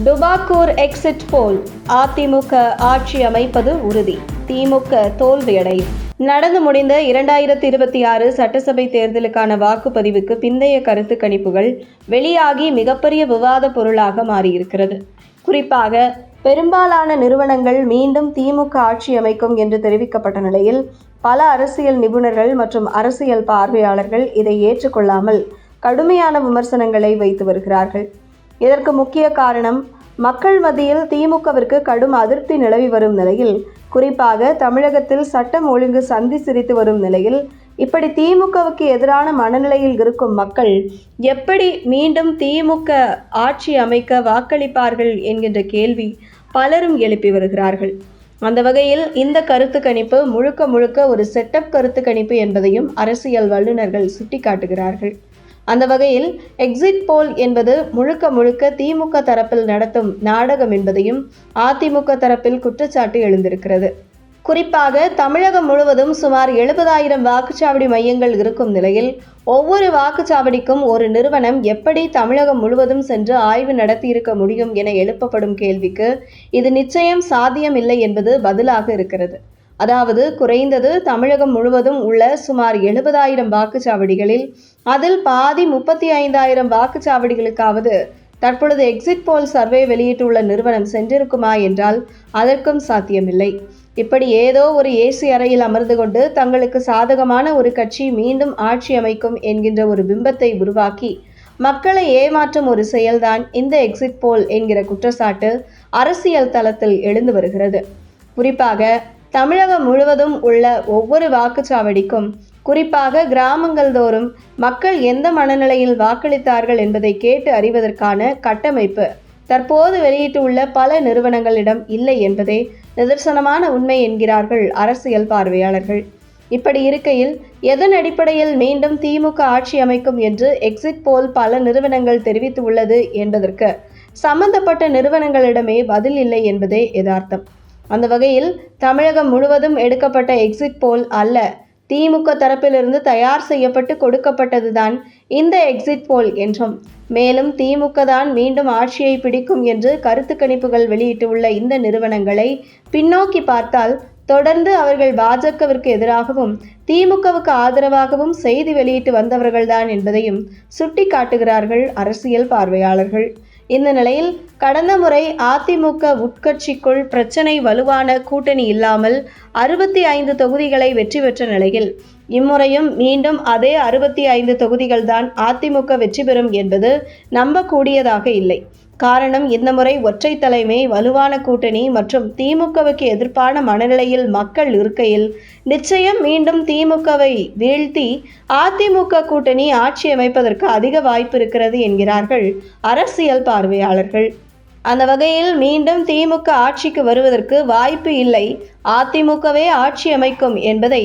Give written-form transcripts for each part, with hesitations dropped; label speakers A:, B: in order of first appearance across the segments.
A: டுபாக்கூர் exit போல் அதிமுக ஆட்சி அமைப்பது உறுதி, திமுக தோல்வியடையும். நடந்து முடிந்த 2026 சட்டசபை தேர்தலுக்கான வாக்குப்பதிவுக்கு பிந்தைய கருத்து கணிப்புகள் வெளியாகி மிகப்பெரிய விவாத பொருளாக மாறியிருக்கிறது. குறிப்பாக பெரும்பாலான நிறுவனங்கள் மீண்டும் திமுக ஆட்சி அமைக்கும் என்று தெரிவிக்கப்பட்ட நிலையில் பல அரசியல் நிபுணர்கள் மற்றும் அரசியல் பார்வையாளர்கள் இதை ஏற்றுக்கொள்ளாமல் கடுமையான விமர்சனங்களை வைத்து வருகிறார்கள். இதற்கு முக்கிய காரணம், மக்கள் மத்தியில் திமுகவிற்கு கடும் அதிருப்தி நிலவி வரும் நிலையில், குறிப்பாக தமிழகத்தில் சட்டம் ஒழுங்கு சந்தி சிரித்து வரும் நிலையில், இப்படி திமுகவுக்கு எதிரான மனநிலையில் இருக்கும் மக்கள் எப்படி மீண்டும் திமுக ஆட்சி அமைக்க வாக்களிப்பார்கள் என்கின்ற கேள்வி பலரும் எழுப்பி வருகிறார்கள். அந்த வகையில் இந்த கருத்து கணிப்பு முழுக்க ஒரு செட்டப் கருத்து கணிப்பு என்பதையும் அரசியல் வல்லுநர்கள் சுட்டிக்காட்டுகிறார்கள். அந்த வகையில் எக்ஸிட் போல் என்பது முழுக்க திமுக தரப்பில் நடத்தும் நாடகம் என்பதையும் அதிமுக தரப்பில் குற்றச்சாட்டு எழுந்திருக்கிறது. குறிப்பாக தமிழகம் முழுவதும் சுமார் 70,000 வாக்குச்சாவடி மையங்கள் இருக்கும் நிலையில், ஒவ்வொரு வாக்குச்சாவடிக்கும் ஒரு நிறுவனம் எப்படி தமிழகம் முழுவதும் சென்று ஆய்வு நடத்தியிருக்க முடியும் என எழுப்பப்படும் கேள்விக்கு இது நிச்சயம் சாத்தியமில்லை என்பது பதிலாக இருக்கிறது. அதாவது, குறைந்தது தமிழகம் முழுவதும் உள்ள சுமார் 70,000 வாக்குச்சாவடிகளில் அதில் பாதி 35,000 வாக்குச்சாவடிகளுக்காவது தற்பொழுது எக்ஸிட் போல் சர்வே வெளியிட்டுள்ள நிறுவனம் சென்றிருக்குமா என்றால் அதற்கும் சாத்தியமில்லை. இப்படி ஏதோ ஒரு ஏசி அறையில் அமர்ந்து கொண்டு தங்களுக்கு சாதகமான ஒரு கட்சி மீண்டும் ஆட்சி அமைக்கும் என்கின்ற ஒரு பிம்பத்தை உருவாக்கி மக்களை ஏமாற்றும் ஒரு செயல்தான் இந்த எக்ஸிட் போல் என்கிற குற்றச்சாட்டு அரசியல் தளத்தில் எழுந்து வருகிறது. குறிப்பாக தமிழகம் முழுவதும் உள்ள ஒவ்வொரு வாக்குச்சாவடிக்கும், குறிப்பாக கிராமங்கள் தோறும் மக்கள் எந்த மனநிலையில் வாக்களித்தார்கள் என்பதை கேட்டு அறிவதற்கான கட்டமைப்பு தற்போது வெளியிட்டுள்ள பல நிறுவனங்களிடம் இல்லை என்பதே நிதர்சனமான உண்மை என்கிறார்கள் அரசியல் பார்வையாளர்கள். இப்படி இருக்கையில், எதன் அடிப்படையில் மீண்டும் திமுக ஆட்சி அமைக்கும் என்று எக்ஸிட் போல் பல நிறுவனங்கள் தெரிவித்து உள்ளது என்பதற்கு சம்பந்தப்பட்ட நிறுவனங்களிடமே பதில் இல்லை என்பதே யதார்த்தம். அந்த வகையில் தமிழகம் முழுவதும் எடுக்கப்பட்ட எக்ஸிட் போல் அல்ல, திமுக தரப்பிலிருந்து தயார் செய்யப்பட்டு கொடுக்கப்பட்டதுதான் இந்த எக்ஸிட் போல் என்றும், மேலும் திமுக தான் மீண்டும் ஆட்சியை பிடிக்கும் என்று கருத்து கணிப்புகள் வெளியிட்டுள்ள இந்த நிறுவனங்களை பின்னோக்கி பார்த்தால், தொடர்ந்து அவர்கள் பாஜகவிற்கு எதிராகவும் திமுகவுக்கு ஆதரவாகவும் செய்தி வெளியிட்டு வந்தவர்கள்தான் என்பதையும் சுட்டி காட்டுகிறார்கள் அரசியல் பார்வையாளர்கள். இந்த நிலையில், கடந்த முறை அதிமுக உட்கட்சிக்குள் பிரச்சனை வலுவான கூட்டணி இல்லாமல் 65 தொகுதிகளை வெற்றி பெற்ற நிலையில், இம்முறையும் மீண்டும் அதே 65 தொகுதிகள்தான் அதிமுக வெற்றி பெறும் என்பது நம்பக்கூடியதாக இல்லை. காரணம், இந்த முறை ஒற்றை தலைமை, வலுவான கூட்டணி மற்றும் திமுகவுக்கு எதிர்ப்பான மனநிலையில் மக்கள் இருக்கையில் நிச்சயம் மீண்டும் திமுகவை வீழ்த்தி அதிமுக கூட்டணி ஆட்சி அமைப்பதற்கு அதிக வாய்ப்பு இருக்கிறது என்கிறார்கள் அரசியல் பார்வையாளர்கள். அந்த வகையில் மீண்டும் திமுக ஆட்சிக்கு வருவதற்கு வாய்ப்பு இல்லை, அதிமுகவே ஆட்சி அமைக்கும் என்பதை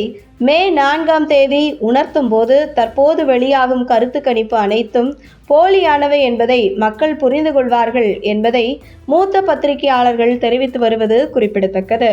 A: மே 4ஆம் தேதி உணர்த்தும் போது தற்போது வெளியாகும் கருத்து கணிப்பு அனைத்தும் போலியானவை என்பதை மக்கள் புரிந்து கொள்வார்கள் என்பதை மூத்த பத்திரிகையாளர்கள் தெரிவித்து வருவது குறிப்பிடத்தக்கது.